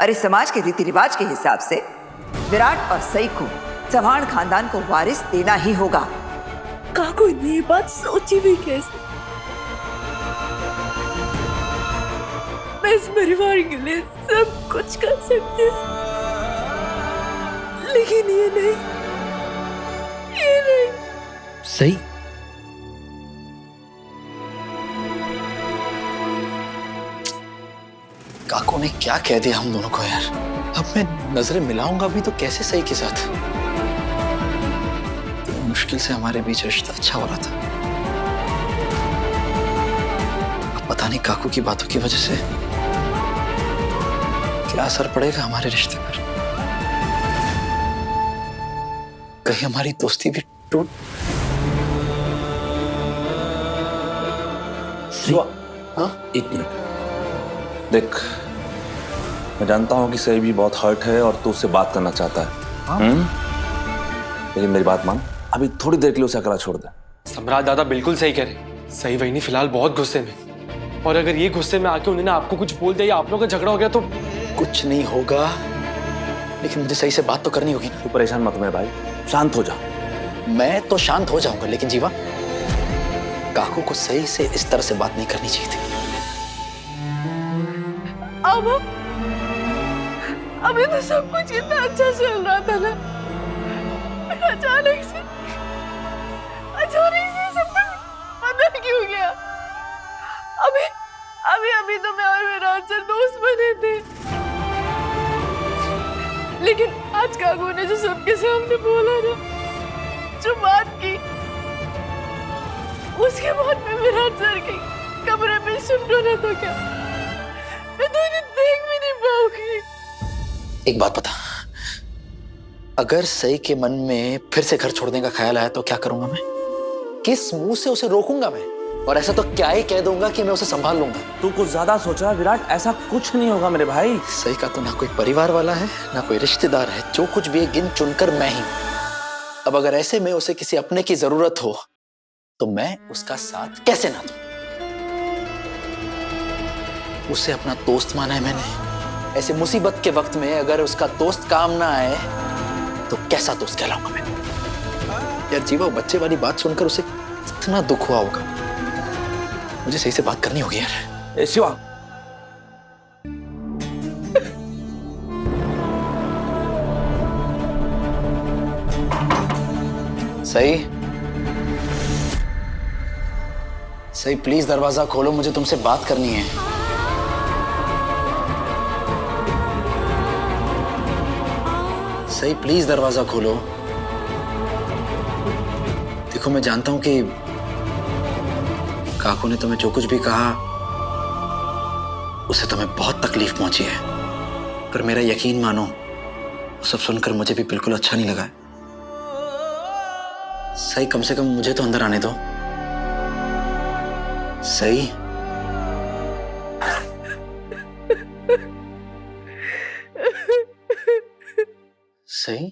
और इस समाज के रीति रिवाज के हिसाब से विराट और सई को चौहान खानदान को वारिस देना ही होगा। काकू ने ये बात सोची भी कैसे? मैं इस परिवार के लिए सब कुछ कर सकती हूँ, लेकिन ये नहीं। सही। काको ने क्या कह दिया हम दोनों को यार। अब मैं नजरें मिलाऊंगा भी तो कैसे सही के साथ? तो मुश्किल से हमारे बीच रिश्ता अच्छा हो रहा था। अब पता नहीं काकू की बातों की वजह से क्या असर पड़ेगा हमारे रिश्ते पर। कहीं हमारी दोस्ती भी टूट। हाँ? एक मिनट देख, मैं जानता हूँ कि सही भी बहुत हर्ट है और तू उससे बात करना चाहता है। लेकिन मेरी बात मान, अभी थोड़ी देर के लिए उसे अकेला छोड़ दे। सम्राट दादा बिल्कुल सही कह रहे। सही वही नहीं फिलहाल बहुत गुस्से में, और अगर ये गुस्से में आके उन्होंने आपको कुछ बोल दिया या आप लोगों का झगड़ा हो गया तो कुछ नहीं होगा, लेकिन मुझे सही से बात तो करनी होगी ना। तू परेशान मत मेरे भाई, शांत हो जा। मैं तो शांत हो जाऊंगा, लेकिन जीवा, काकू को सही से इस तरह से बात नहीं करनी चाहिए थी। अब अभी तो सब कुछ इतना अच्छा चल रहा था ना, अचानक से सब कुछ बदल क्यों गया? अभी तो मैं और विराट सर दोस्त बने थे, लेकिन आज काकू ने जो सबके सामने बोला ना, जो बात की, उसके बाद में विराट सर के कमरे में शिफ्ट होना तो क्या, मैं तो इन्हें देख भी नहीं पाऊंगी। एक बात बता, अगर सही के मन में फिर से घर छोड़ने का ख्याल आया तो क्या करूंगा मैं? किस मुंह से उसे रोकूंगा मैं? और ऐसा तो क्या ही कह दूंगा कि मैं उसे संभाल लूंगा। तू कुछ ज्यादा सोचा विराट, ऐसा कुछ नहीं होगा मेरे भाई। सही का तो ना कोई परिवार वाला है ना कोई रिश्तेदार है, जो कुछ भी है गिन चुनकर मैं ही। अब अगर ऐसे में उसे किसी अपने की जरूरत हो तो मैं उसका साथ कैसे ना दूं? उसे अपना दोस्त माना है मैंने। ऐसे मुसीबत के वक्त में अगर उसका दोस्त काम ना आए तो कैसा दोस्त कहलाऊंगा मैं? यार जीवा, बच्चे वाली बात सुनकर उसे इतना दुख हुआ होगा। मुझे सही से बात करनी होगी यार। ए शिवा, सही सही, प्लीज दरवाजा खोलो, मुझे तुमसे बात करनी है। सही प्लीज दरवाजा खोलो। देखो, मैं जानता हूं कि काकू ने तुम्हें जो कुछ भी कहा उसे तुम्हें बहुत तकलीफ पहुंची है, पर मेरा यकीन मानो, वो सब सुनकर मुझे भी बिल्कुल अच्छा नहीं लगा है। सही, कम से कम मुझे तो अंदर आने दो। सही सही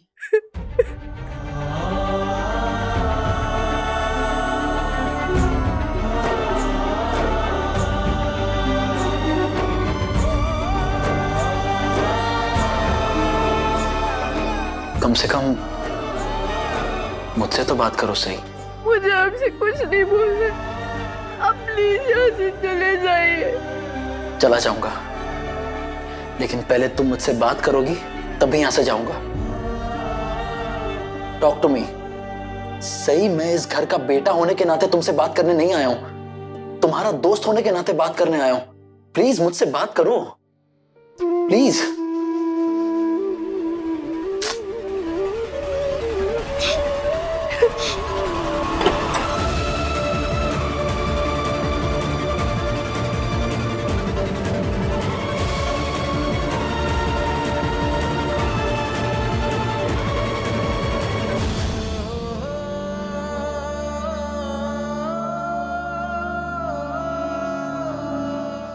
कम से कम मुझसे तो बात करो। सही, मुझे आपसे कुछ नहीं बोलना, आप प्लीज यहाँ से चले जाइए। चला जाऊंगा, लेकिन पहले तुम मुझसे बात करोगी तभी यहां से जाऊंगा। Talk to me. सही, मैं इस घर का बेटा होने के नाते तुमसे बात करने नहीं आया हूं, तुम्हारा दोस्त होने के नाते बात करने आया हूं। प्लीज मुझसे बात करो, प्लीज।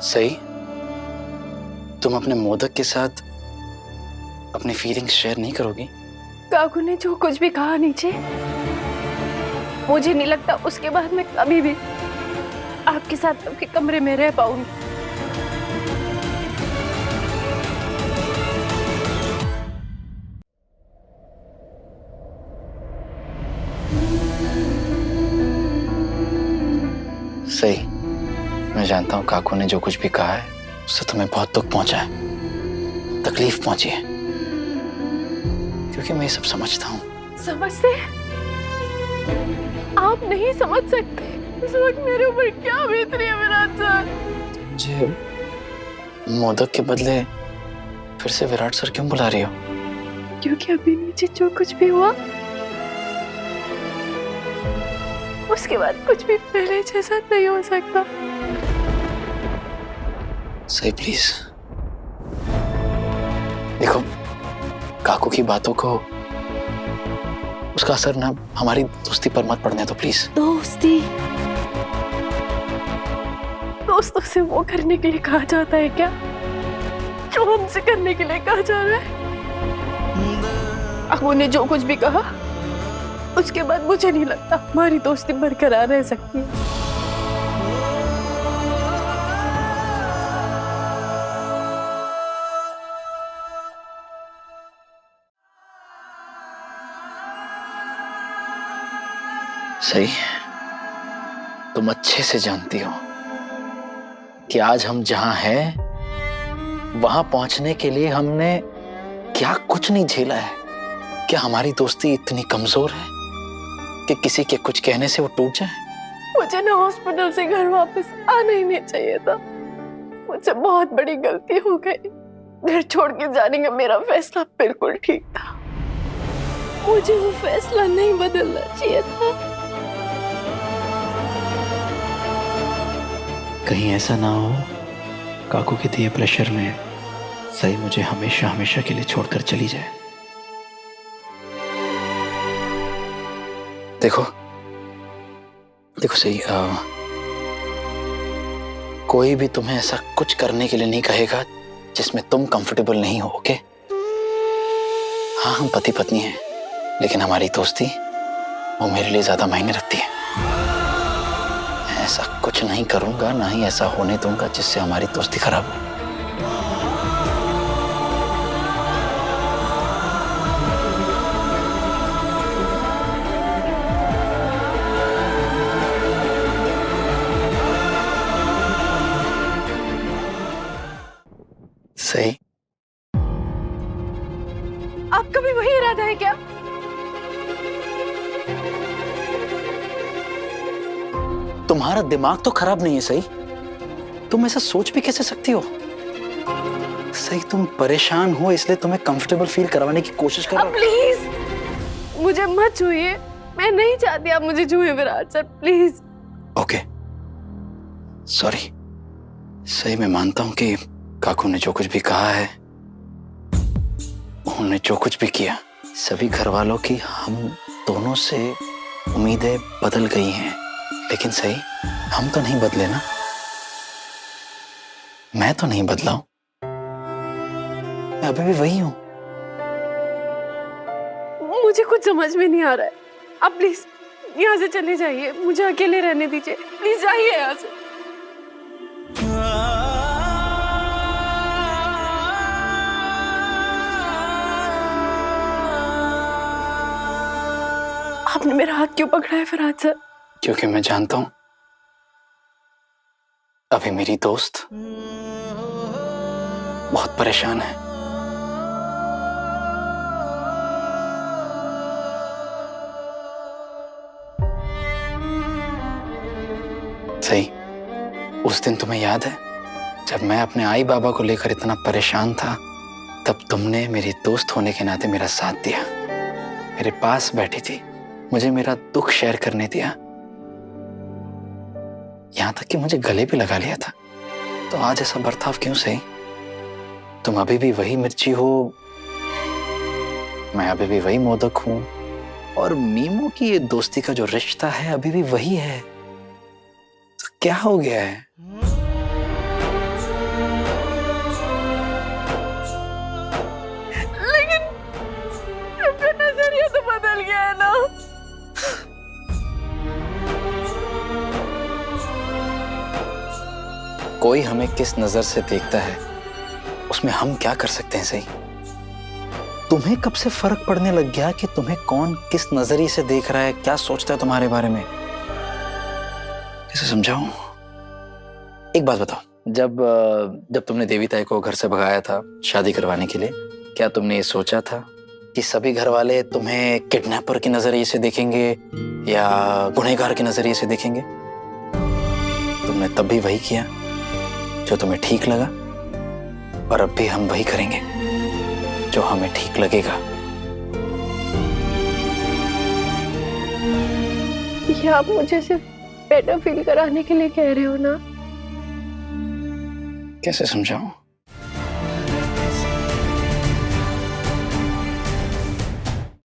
सही, तुम अपने मोदक के साथ अपनी फीलिंग्स शेयर नहीं करोगी? काकू ने जो कुछ भी कहा नीचे, मुझे नहीं लगता उसके बाद मैं कभी भी आपके साथ आपके कमरे में रह पाऊंगी। सही, मैं जानता हूँ काकू ने जो कुछ भी कहा है उससे तुम्हें बहुत दुख पहुंचा है, तकलीफ पहुंची है, क्योंकि मैं ये सब समझता हूँ। समझते? आप नहीं समझ सकते इस वक्त मेरे ऊपर क्या बीत रही है विराट सर। मुझे मोदक के बदले फिर से विराट सर क्यों बुला रही हो? क्योंकि अभी नीचे जो कुछ भी हुआ उसके बाद कुछ भी पहले जैसा नहीं हो सकता। सही, प्लीज देखो, काकू की बातों को उसका असर ना हमारी दोस्ती पर मत पड़ने दो प्लीज। दोस्ती? दोस्तों से वो करने के लिए कहा जाता है क्या जो हमसे करने के लिए कहा जा रहा है? अब उन्हें जो कुछ भी कहा उसके बाद मुझे नहीं लगता हमारी दोस्ती बरकरार रह सकती है। सही, तुम अच्छे से जानती हो कि आज हम जहां हैं वहां पहुंचने के लिए हमने क्या कुछ नहीं झेला है। क्या हमारी दोस्ती इतनी कमजोर है कि किसी के कुछ कहने से वो टूट जाए? मुझे ना हॉस्पिटल से घर वापस आना ही नहीं चाहिए था। मुझसे बहुत बड़ी गलती हो गई। घर छोड़ के जाने का मेरा फैसला बिल्कुल ठीक था। मुझे वो फैसला नहीं बदलना चाहिए था। कहीं ऐसा ना हो काकू के दिए प्रेशर में सही मुझे हमेशा हमेशा के लिए छोड़कर चली जाए। देखो देखो सही, कोई भी तुम्हें ऐसा कुछ करने के लिए नहीं कहेगा जिसमें तुम कंफर्टेबल नहीं हो। ओके? हाँ, हम पति पत्नी हैं, लेकिन हमारी दोस्ती वो मेरे लिए ज्यादा मायने रखती है। मैं ऐसा कुछ नहीं करूंगा, ना ही ऐसा होने दूंगा जिससे हमारी दोस्ती खराब हो। सही, आपका भी वही इरादा है क्या? तुम्हारा दिमाग तो खराब नहीं है सही? तुम ऐसा सोच भी कैसे सकती हो? सही, तुम परेशान हो इसलिए तुम्हें कंफर्टेबल फील करवाने की कोशिश कर रहा हूं। प्लीज मुझे मत छूइए। मैं नहीं चाहती आप मुझे छूए Virat sir, please. Okay, sorry. सही, मैं मानता हूं कि काकू ने जो कुछ भी कहा है, उन्होंने जो कुछ भी किया, सभी घर वालों की हम दोनों से उम्मीदें बदल गई हैं। लेकिन सही, हम तो नहीं बदले ना। मैं तो नहीं बदला हूं, मैं अभी भी वही हूं। मुझे कुछ समझ में नहीं आ रहा है। आप प्लीज यहाँ से चले जाइए, मुझे अकेले रहने दीजिए। प्लीज जाइए यहाँ से। आपने मेरा हाथ क्यों पकड़ा है फरहाद सर? क्योंकि मैं जानता हूं अभी मेरी दोस्त बहुत परेशान है। सही, उस दिन तुम्हें याद है जब मैं अपने आई बाबा को लेकर इतना परेशान था, तब तुमने मेरी दोस्त होने के नाते मेरा साथ दिया, मेरे पास बैठी थी, मुझे मेरा दुख शेयर करने दिया, यहां तक कि मुझे गले भी लगा लिया था। तो आज ऐसा बर्ताव क्यों सही? तुम अभी भी वही मिर्ची हो, मैं अभी भी वही मोदक हूं, और मीमू की ये दोस्ती का जो रिश्ता है अभी भी वही है। तो क्या हो गया है? लेकिन सबका नजरिया तो बदल गया है ना। कोई हमें किस नजर से देखता है उसमें हम क्या कर सकते हैं सही? तुम्हें कब से फर्क पड़ने लग गया कि तुम्हें कौन किस नजरिए से देख रहा है, क्या सोचता है तुम्हारे बारे में? कैसे समझाऊं? एक बात बताओ, जब तुमने देवी ताई को घर से भगाया था शादी करवाने के लिए, क्या तुमने ये सोचा था कि सभी घर वाले तुम्हें किडनैपर के नजरिए से देखेंगे या गुनहगार के नजरिए से देखेंगे? तुमने तब भी वही किया जो तुम्हें ठीक लगा, और अब भी हम वही करेंगे जो हमें ठीक लगेगा। ये आप मुझे सिर्फ बेटर फील कराने के लिए कह रहे हो ना? कैसे समझाऊं?